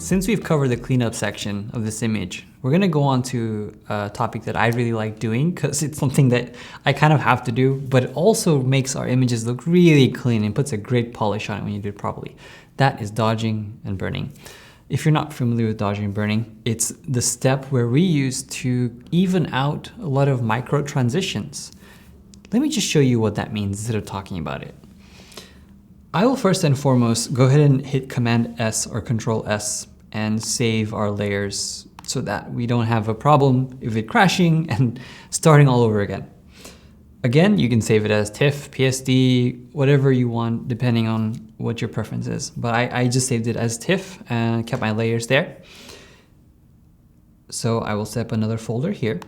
Since we've covered the cleanup section of this image, we're gonna go on to a topic that I really like doing because it's something that I kind of have to do, but it also makes our images look really clean and puts a great polish on it when you do it properly. That is dodging and burning. If you're not familiar with dodging and burning, it's the step where we use to even out a lot of micro transitions. Let me just show you what that means instead of talking about it. I will first and foremost go ahead and hit Command S or Control S and save our layers so that we don't have a problem with it crashing and starting all over again. Again, you can save it as TIFF, PSD, whatever you want, depending on what your preference is. But I just saved it as TIFF and kept my layers there. So I will set up another folder here,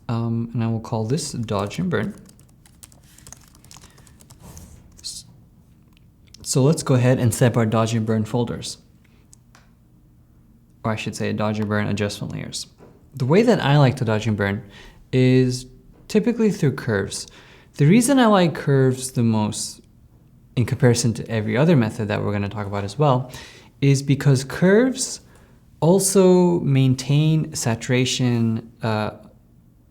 and I will call this Dodge and Burn. So let's go ahead and set up our Dodge and Burn folders. Or I should say Dodge and Burn adjustment layers. The way that I like to dodge and burn is typically through curves. The reason I like curves the most in comparison to every other method that we're going to talk about as well is because curves also maintain saturation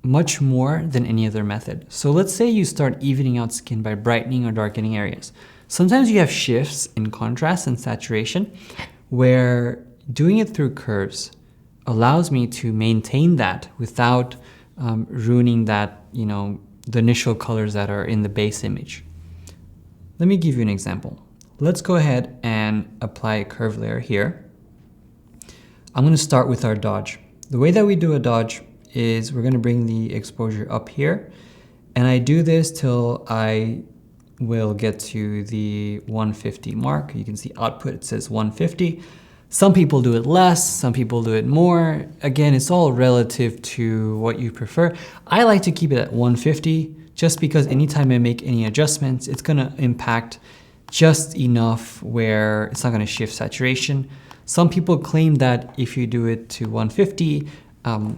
much more than any other method. So let's say you start evening out skin by brightening or darkening areas. Sometimes you have shifts in contrast and saturation where doing it through curves allows me to maintain that without ruining that, the initial colors that are in the base image. Let me give you an example. Let's go ahead and apply a curve layer here. I'm going to start with our dodge. The way that we do a dodge is we're going to bring the exposure up here, and I do this till I will get to the 150 mark. You can see output, it says 150. Some people do it less, some people do it more. Again, it's all relative to what you prefer. I like to keep it at 150 just because anytime I make any adjustments, it's gonna impact just enough where it's not gonna shift saturation. Some people claim that if you do it to 150,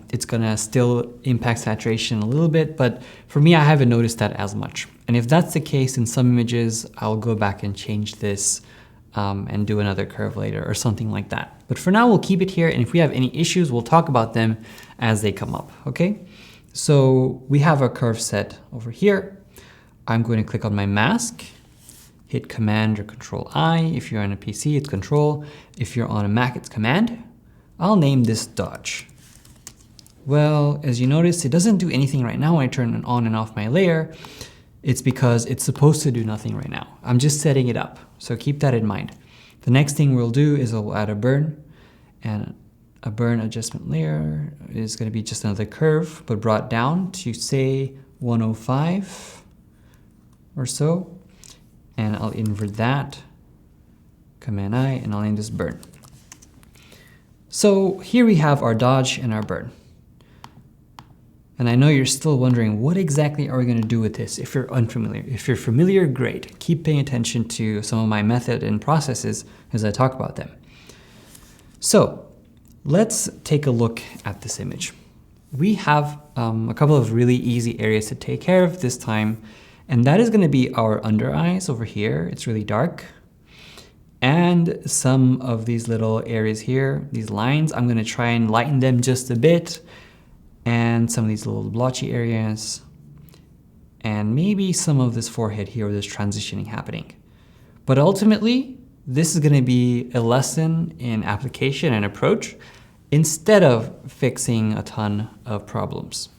it's gonna still impact saturation a little bit, but for me, I haven't noticed that as much. And if that's the case in some images, I'll go back and change this and do another curve later or something like that. But for now, we'll keep it here. And if we have any issues, we'll talk about them as they come up, okay? So we have our curve set over here. I'm going to click on my mask, hit Command or Control I. If you're on a PC, it's Control. If you're on a Mac, it's Command. I'll name this Dodge. Well, as you notice, it doesn't do anything right now when I turn on and off my layer. It's because it's supposed to do nothing right now. I'm just setting it up, so keep that in mind. The next thing we'll do is we'll add a burn, and a burn adjustment layer is going to be just another curve, but brought down to say 105 or so, and I'll invert that, Command I, and I'll name this burn. So here we have our dodge and our burn. And I know you're still wondering, what exactly are we going to do with this if you're unfamiliar? If you're familiar, great. Keep paying attention to some of my method and processes as I talk about them. So let's take a look at this image. We have a couple of really easy areas to take care of this time, and that is going to be our under eyes over here. It's really dark. And some of these little areas here, these lines, I'm going to try and lighten them just a bit. And some of these little blotchy areas, and maybe some of this forehead here where there's transitioning happening. But ultimately, this is going to be a lesson in application and approach instead of fixing a ton of problems.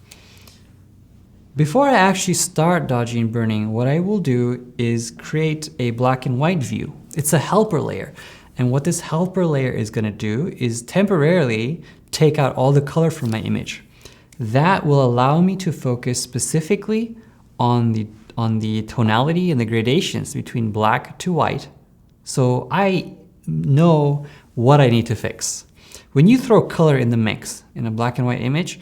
Before I actually start dodging and burning, what I will do is create a black and white view. It's a helper layer. And what this helper layer is going to do is temporarily take out all the color from my image. That will allow me to focus specifically on the tonality and the gradations between black to white, so I know what I need to fix. When you throw color in the mix in a black and white image,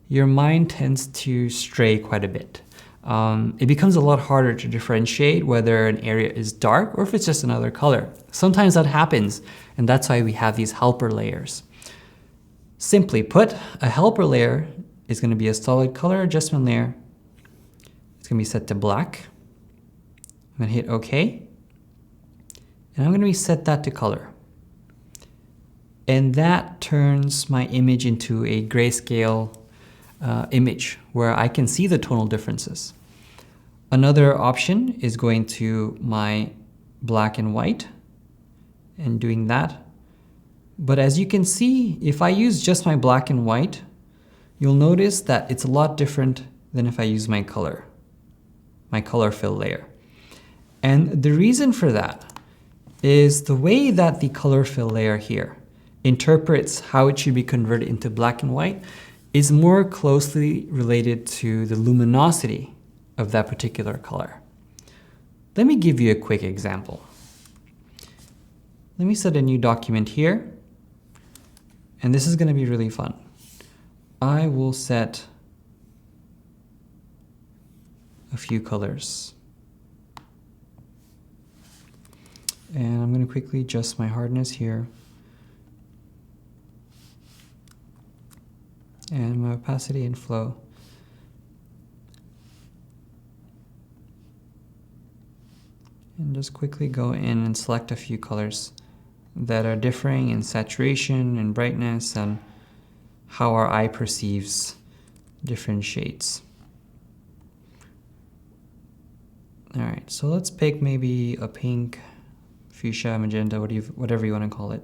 your mind tends to stray quite a bit. It becomes a lot harder to differentiate whether an area is dark or if it's just another color. Sometimes that happens, and that's why we have these helper layers. Simply put, a helper layer is going to be a solid color adjustment layer. It's going to be set to black. I'm going to hit OK. And I'm going to reset that to color. And that turns my image into a grayscale image where I can see the tonal differences. Another option is going to my black and white and doing that. But as you can see, if I use just my black and white, you'll notice that it's a lot different than if I use my color fill layer. And the reason for that is the way that the color fill layer here interprets how it should be converted into black and white is more closely related to the luminosity of that particular color. Let me give you a quick example. Let me set a new document here, and this is going to be really fun. I will set a few colors. And I'm going to quickly adjust my hardness here. And my opacity and flow. And just quickly go in and select a few colors that are differing in saturation and brightness and how our eye perceives different shades. All right, so let's pick maybe a pink, fuchsia, magenta, whatever you want to call it.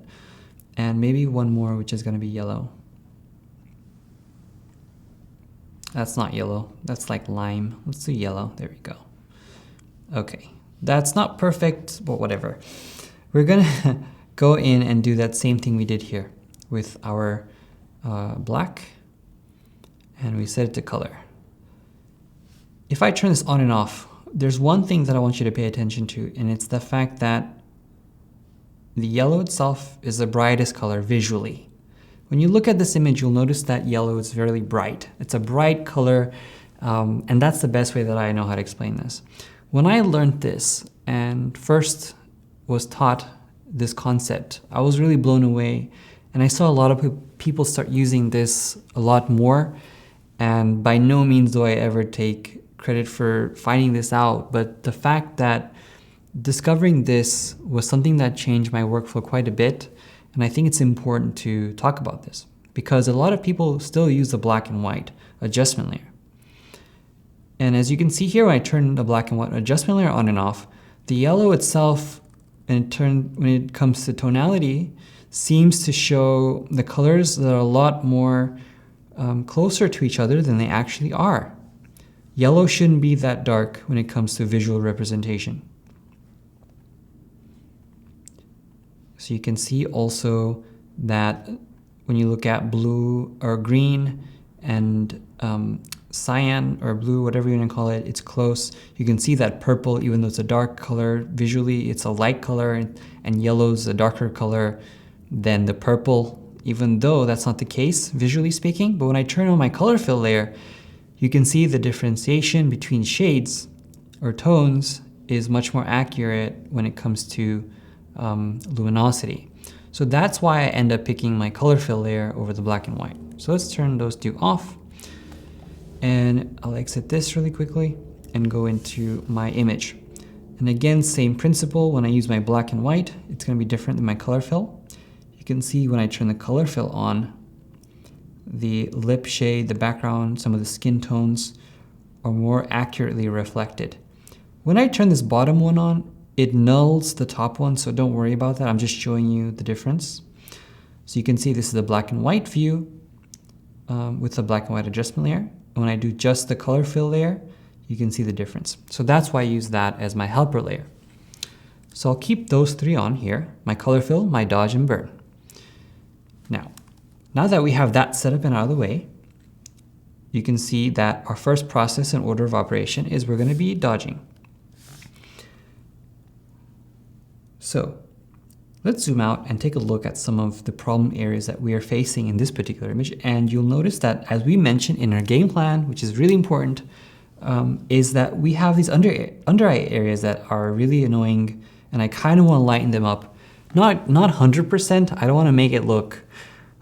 And maybe one more, which is going to be yellow. That's not yellow, that's like lime. Let's do yellow, there we go. Okay, that's not perfect, but whatever. We're gonna go in and do that same thing we did here with our black, and we set it to color. If I turn this on and off, there's one thing that I want you to pay attention to, and it's the fact that the yellow itself is the brightest color visually. When you look at this image, you'll notice that yellow is very bright. It's a bright color, and that's the best way that I know how to explain this. When I learned this and first was taught this concept, I was really blown away, and I saw a lot of people start using this a lot more, and by no means do I ever take credit for finding this out, but the fact that discovering this was something that changed my workflow quite a bit. And I think it's important to talk about this because a lot of people still use the black and white adjustment layer. And as you can see here, when I turn the black and white adjustment layer on and off, the yellow itself, when it comes to tonality, seems to show the colors that are a lot more closer to each other than they actually are. Yellow shouldn't be that dark when it comes to visual representation. So you can see also that when you look at blue or green and cyan or blue, whatever you want to call it, it's close. You can see that purple, even though it's a dark color, visually it's a light color, and yellow's a darker color than the purple, even though that's not the case visually speaking. But when I turn on my color fill layer, you can see the differentiation between shades or tones is much more accurate when it comes to luminosity. So that's why I end up picking my color fill layer over the black and white. So let's turn those two off, and I'll exit this really quickly and go into my image. And again, same principle. When I use my black and white, it's going to be different than my color fill. You can see when I turn the color fill on, the lip shade, the background, some of the skin tones are more accurately reflected. When I turn this bottom one on, it nulls the top one, so don't worry about that. I'm just showing you the difference. So you can see this is the black and white view with the black and white adjustment layer. And when I do just the color fill layer, you can see the difference. So that's why I use that as my helper layer. So I'll keep those three on here, my color fill, my dodge, and burn. Now that we have that set up and out of the way, you can see that our first process and order of operation is we're going to be dodging. So let's zoom out and take a look at some of the problem areas that we are facing in this particular image. And you'll notice that, as we mentioned in our game plan, which is really important, is that we have these under eye areas that are really annoying, and I kind of want to lighten them up. Not 100%. I don't want to make it look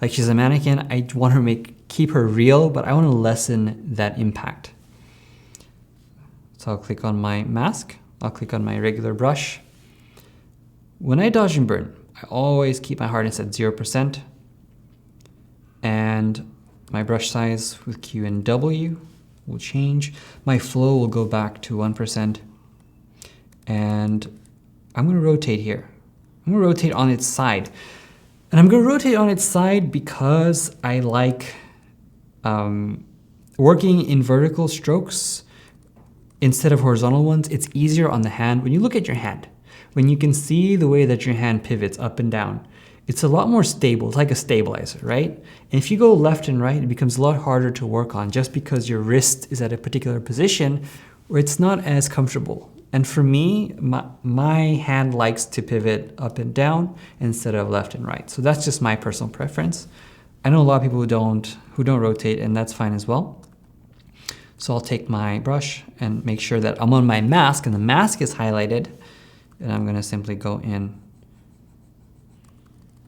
like she's a mannequin. I want to keep her real, but I want to lessen that impact. So I'll click on my mask. I'll click on my regular brush. When I dodge and burn, I always keep my hardness at 0%. And my brush size with Q and W will change. My flow will go back to 1%. And I'm going to rotate here. I'm going to rotate on its side. And I'm going to rotate on its side because I like working in vertical strokes instead of horizontal ones. It's easier on the hand. When you look at your hand, when you can see the way that your hand pivots up and down, it's a lot more stable. It's like a stabilizer, right? And if you go left and right, it becomes a lot harder to work on just because your wrist is at a particular position where it's not as comfortable. And for me, my hand likes to pivot up and down instead of left and right. So that's just my personal preference. I know a lot of people who don't rotate, and that's fine as well. So I'll take my brush and make sure that I'm on my mask and the mask is highlighted. And I'm gonna simply go in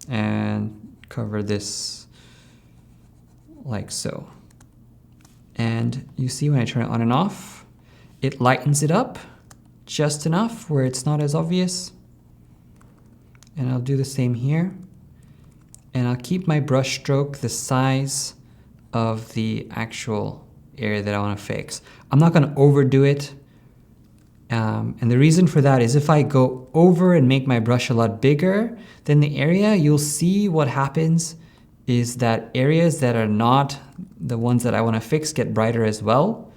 and cover this like so. And you see when I turn it on and off, it lightens it up just enough where it's not as obvious. And I'll do the same here. And I'll keep my brush stroke the size of the actual area that I want to fix. I'm not going to overdo it. And the reason for that is if I go over and make my brush a lot bigger than the area, you'll see what happens is that areas that are not the ones that I want to fix get brighter as well.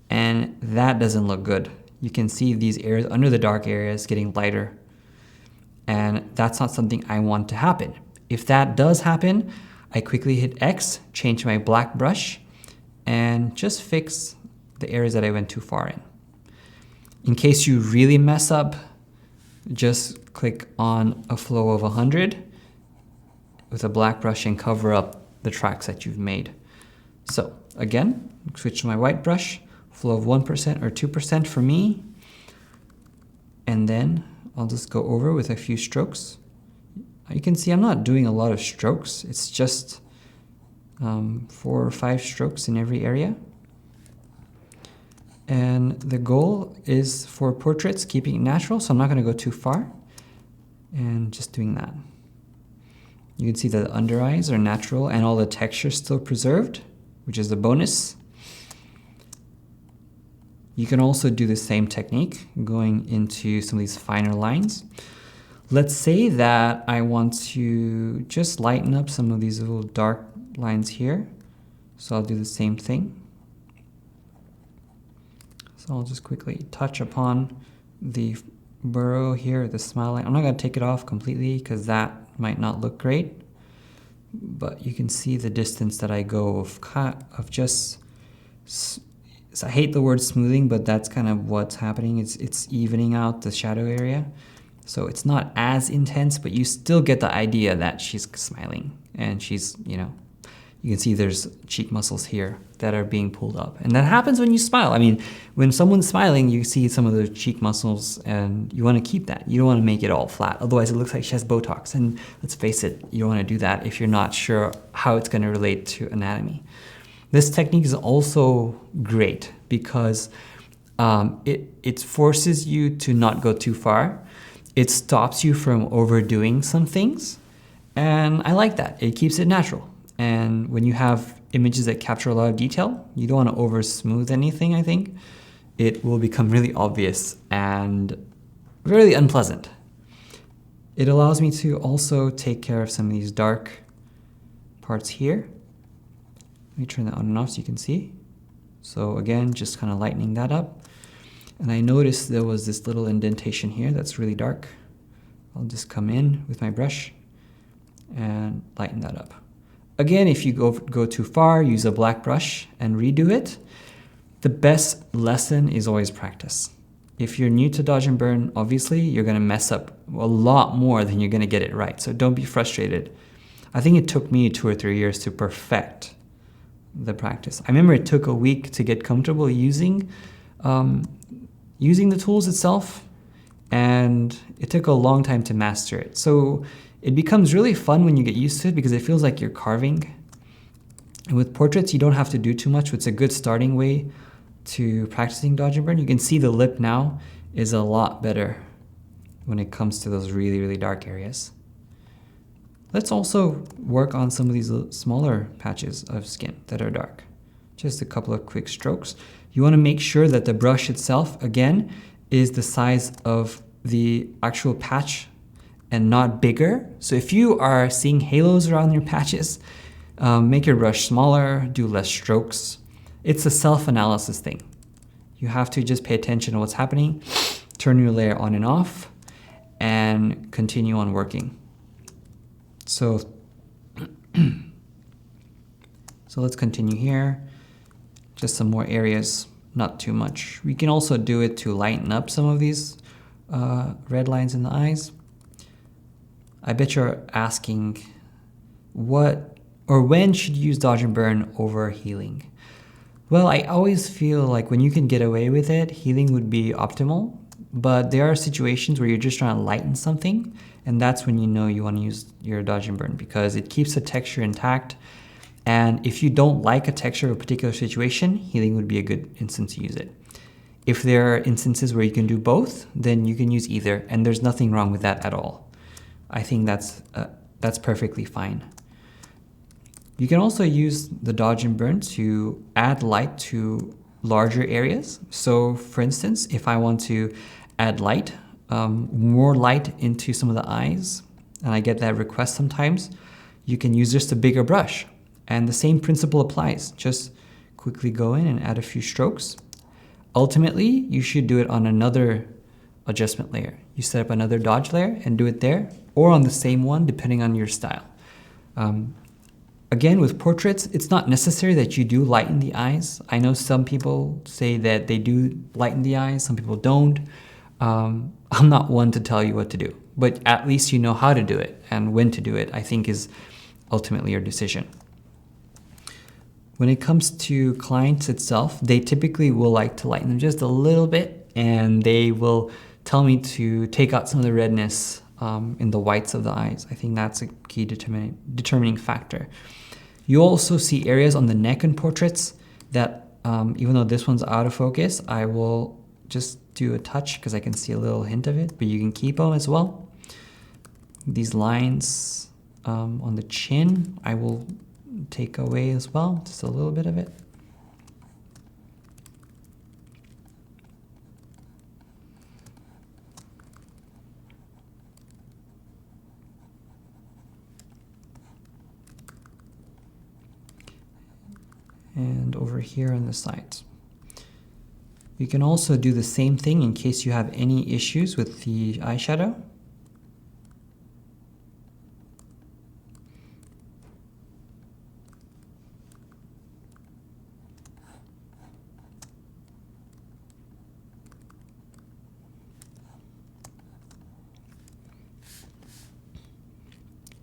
And that doesn't look good. You can see these areas under the dark areas getting lighter. And that's not something I want to happen. If that does happen, I quickly hit X, change my black brush, and just fix the areas that I went too far in. In case you really mess up, just click on a flow of 100 with a black brush and cover up the tracks that you've made. So again, switch to my white brush, flow of 1% or 2% for me. And then I'll just go over with a few strokes. You can see I'm not doing a lot of strokes. It's just 4 or 5 strokes in every area. And the goal is for portraits, keeping it natural, so I'm not going to go too far. And just doing that. You can see that the under eyes are natural and all the texture still preserved, which is a bonus. You can also do the same technique going into some of these finer lines. Let's say that I want to just lighten up some of these little dark lines here. So I'll do the same thing. So I'll just quickly touch upon the burrow here, the smile line. I'm not going to take it off completely because that might not look great. But you can see the distance that I go of just... So I hate the word smoothing, but that's kind of what's happening. It's evening out the shadow area. So it's not as intense, but you still get the idea that she's smiling. And she's, you can see there's cheek muscles here that are being pulled up. And that happens when you smile. I mean, when someone's smiling, you see some of the cheek muscles and you want to keep that. You don't want to make it all flat. Otherwise, it looks like she has Botox. And let's face it, you don't want to do that if you're not sure how it's going to relate to anatomy. This technique is also great because it forces you to not go too far. It stops you from overdoing some things. And I like that. It keeps it natural. And when you have images that capture a lot of detail, you don't want to over smooth anything, I think. It will become really obvious and really unpleasant. It allows me to also take care of some of these dark parts here. Let me turn that on and off so you can see. So again, just kind of lightening that up. And I noticed there was this little indentation here that's really dark. I'll just come in with my brush and lighten that up. Again, if you go too far, use a black brush and redo it. The best lesson is always practice. If you're new to dodge and burn, obviously you're going to mess up a lot more than you're going to get it right. So don't be frustrated. I think it took me 2 or 3 years to perfect the practice. I remember it took a week to get comfortable using the tools itself, and it took a long time to master it. So it becomes really fun when you get used to it because it feels like you're carving. And with portraits, you don't have to do too much. It's a good starting way to practicing dodge and burn. You can see the lip now is a lot better when it comes to those really, really dark areas. Let's also work on some of these smaller patches of skin that are dark. Just a couple of quick strokes. You want to make sure that the brush itself, again, is the size of the actual patch and not bigger. So if you are seeing halos around your patches, make your brush smaller, do less strokes. It's a self-analysis thing. You have to just pay attention to what's happening, turn your layer on and off, and continue on working. So let's continue here. Just some more areas, not too much. We can also do it to lighten up some of these red lines in the eyes. I bet you're asking what or when should you use dodge and burn over healing? Well, I always feel like when you can get away with it, healing would be optimal. But there are situations where you're just trying to lighten something, and that's when you know you want to use your dodge and burn because it keeps the texture intact. And if you don't like a texture of a particular situation, healing would be a good instance to use it. If there are instances where you can do both, then you can use either, and there's nothing wrong with that at all. I think that's perfectly fine. You can also use the dodge and burn to add light to larger areas. So for instance, if I want to add light, more light into some of the eyes, and I get that request sometimes, you can use just a bigger brush. And the same principle applies. Just quickly go in and add a few strokes. Ultimately, you should do it on another adjustment layer. You set up another dodge layer and do it there, or on the same one, depending on your style. Again, with portraits, it's not necessary that you do lighten the eyes. I know some people say that they do lighten the eyes, some people don't. I'm not one to tell you what to do, but at least you know how to do it and when to do it, I think is ultimately your decision. When it comes to clients itself, they typically will like to lighten them just a little bit, and they will tell me to take out some of the redness in the whites of the eyes. I think that's a key determining factor. You also see areas on the neck in portraits that, even though this one's out of focus, I will just do a touch because I can see a little hint of it, but you can keep them as well. These lines on the chin, I will take away as well, just a little bit of it. And over here on the sides. You can also do the same thing in case you have any issues with the eyeshadow.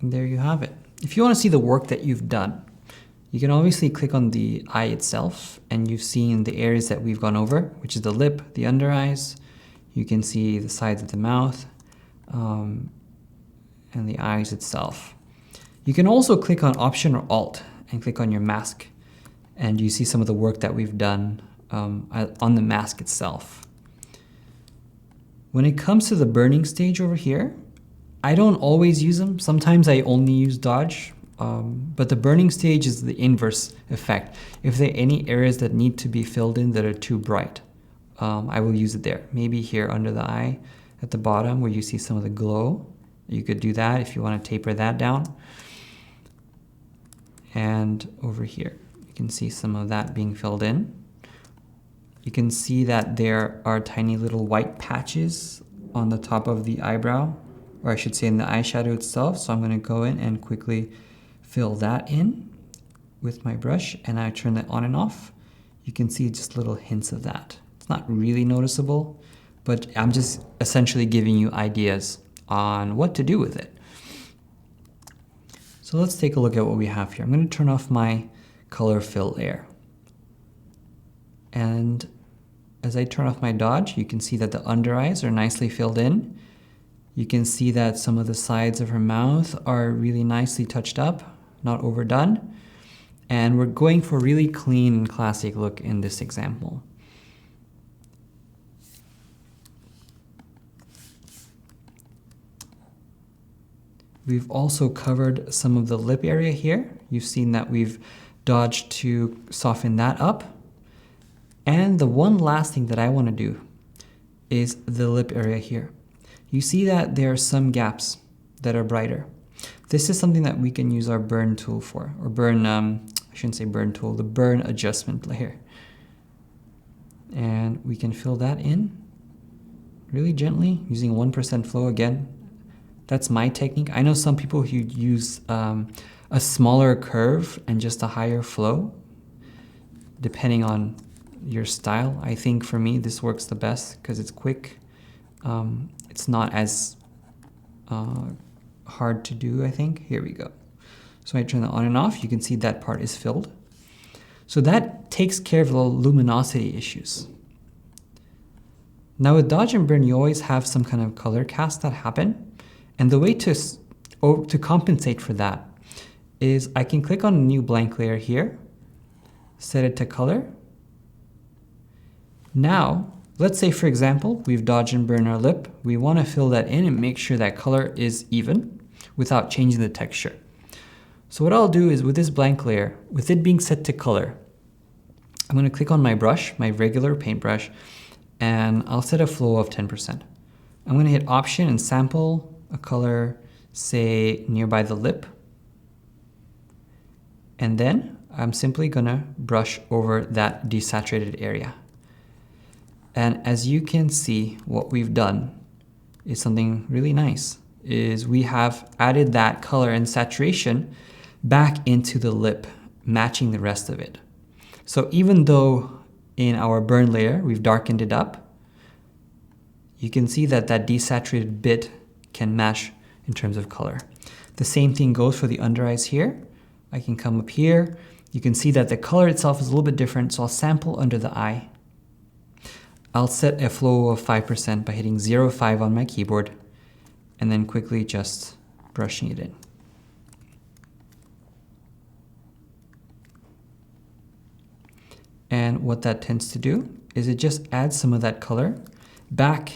And there you have it. If you want to see the work that you've done, you can obviously click on the eye itself, and you've seen the areas that we've gone over, which is the lip, the under eyes. You can see the sides of the mouth, and the eyes itself. You can also click on Option or Alt and click on your mask, and you see some of the work that we've done on the mask itself. When it comes to the burning stage over here, I don't always use them. Sometimes I only use dodge. But the burning stage is the inverse effect. If there are any areas that need to be filled in that are too bright, I will use it there. Maybe here under the eye at the bottom where you see some of the glow. You could do that if you want to taper that down. And over here, you can see some of that being filled in. You can see that there are tiny little white patches on the top of the eyebrow, or I should say in the eyeshadow itself. So I'm going to go in and quickly fill that in with my brush, and I turn that on and off. You can see just little hints of that. It's not really noticeable, but I'm just essentially giving you ideas on what to do with it. So let's take a look at what we have here. I'm going to turn off my color fill layer. And as I turn off my dodge, you can see that the under eyes are nicely filled in. You can see that some of the sides of her mouth are really nicely touched up, not overdone. And we're going for a really clean and classic look in this example. We've also covered some of the lip area here. You've seen that we've dodged to soften that up. And the one last thing that I want to do is the lip area here. You see that there are some gaps that are brighter. This is something that we can use our burn tool for, or burn, I shouldn't say burn tool, the burn adjustment layer. And we can fill that in really gently using 1% flow again. That's my technique. I know some people who use a smaller curve and just a higher flow, depending on your style. I think for me, this works the best because it's quick. It's not as hard to do, I think. Here we go. So I turn that on and off. You can see that part is filled. So that takes care of the luminosity issues. Now with dodge and burn, you always have some kind of color cast that happen. And the way to compensate for that is I can click on a new blank layer here, set it to color. Now, let's say for example, we've dodged and burned our lip. We want to fill that in and make sure that color is even without changing the texture. So what I'll do is with this blank layer, with it being set to color, I'm going to click on my brush, my regular paintbrush, and I'll set a flow of 10%. I'm going to hit Option and sample a color, say nearby the lip. And then I'm simply going to brush over that desaturated area. And as you can see, what we've done is something really nice, is we have added that color and saturation back into the lip, matching the rest of it. So even though in our burn layer, we've darkened it up, you can see that that desaturated bit can match in terms of color. The same thing goes for the under eyes here. I can come up here. You can see that the color itself is a little bit different, so I'll sample under the eye. I'll set a flow of 5% by hitting 0.5 on my keyboard and then quickly just brushing it in. And what that tends to do is it just adds some of that color back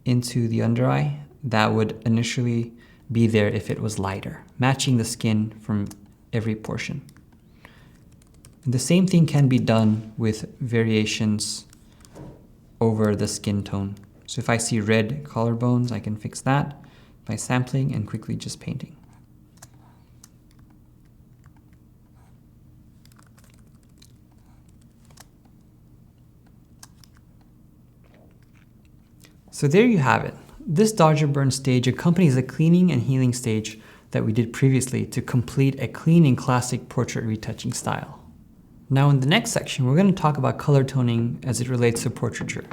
into the under eye that would initially be there if it was lighter, matching the skin from every portion. The same thing can be done with variations over the skin tone. So if I see red collarbones, I can fix that by sampling and quickly just painting. So there you have it. This dodge and burn stage accompanies the cleaning and healing stage that we did previously to complete a clean and classic portrait retouching style. Now in the next section, we're going to talk about color toning as it relates to portraiture.